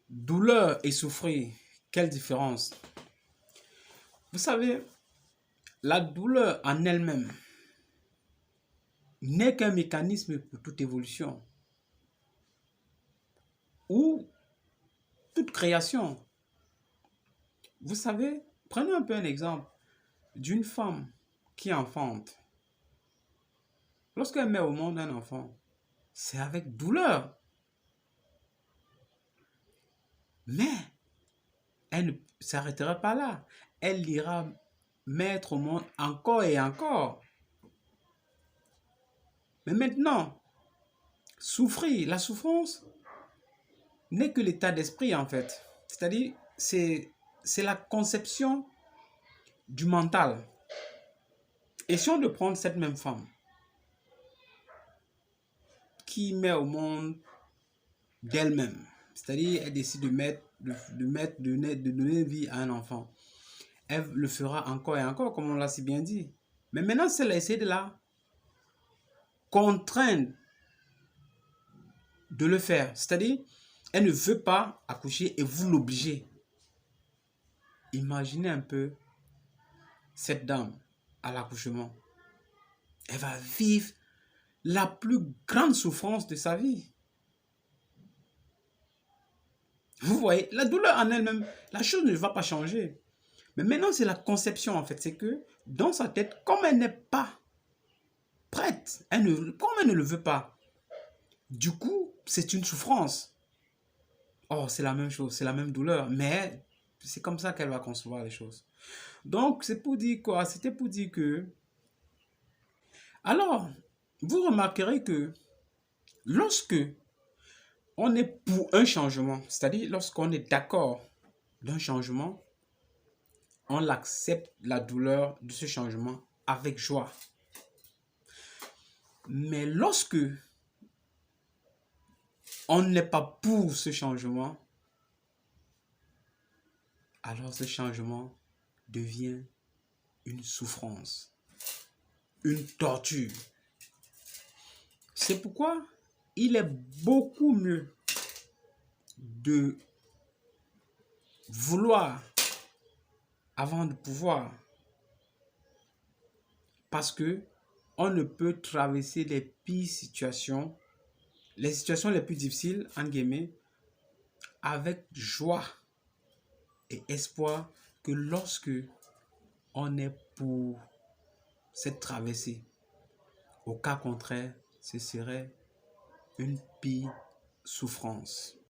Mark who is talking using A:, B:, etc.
A: Douleur et souffrir, quelle différence? Vous savez, la douleur en elle-même n'est qu'un mécanisme pour toute évolution ou toute création. Vous savez, prenez un peu un exemple d'une femme qui enfante. Lorsqu'elle met au monde un enfant, c'est avec douleur. Mais elle ne s'arrêtera pas là. Elle ira mettre au monde encore et encore. Mais maintenant, souffrir, la souffrance n'est que l'état d'esprit en fait. C'est-à-dire, c'est la conception du mental. Essayons de prendre cette même femme qui met au monde d'elle-même. C'est-à-dire, elle décide de donner vie à un enfant. Elle le fera encore et encore, comme on l'a si bien dit. Mais maintenant, c'est essayer de la contraindre de le faire. C'est-à-dire, elle ne veut pas accoucher et vous l'obligez. Imaginez un peu cette dame à l'accouchement. Elle va vivre la plus grande souffrance de sa vie. Vous voyez, la douleur en elle-même, la chose ne va pas changer. Mais maintenant, c'est la conception en fait. C'est que dans sa tête, comme elle n'est pas prête, comme elle ne le veut pas, du coup, c'est une souffrance. Oh, c'est la même chose, c'est la même douleur, mais c'est comme ça qu'elle va concevoir les choses. Donc, c'est pour dire quoi? C'était pour dire que... Alors, vous remarquerez que lorsque on est pour un changement, c'est-à-dire lorsqu'on est d'accord d'un changement, on accepte la douleur de ce changement avec joie. Mais lorsque on n'est pas pour ce changement, alors ce changement devient une souffrance, une torture. C'est pourquoi il est beaucoup mieux de vouloir avant de pouvoir. Parce que on ne peut traverser les pires situations, les situations les plus difficiles, entre guillemets, avec joie et espoir que lorsque on est pour cette traversée. Au cas contraire, ce serait une pire souffrance.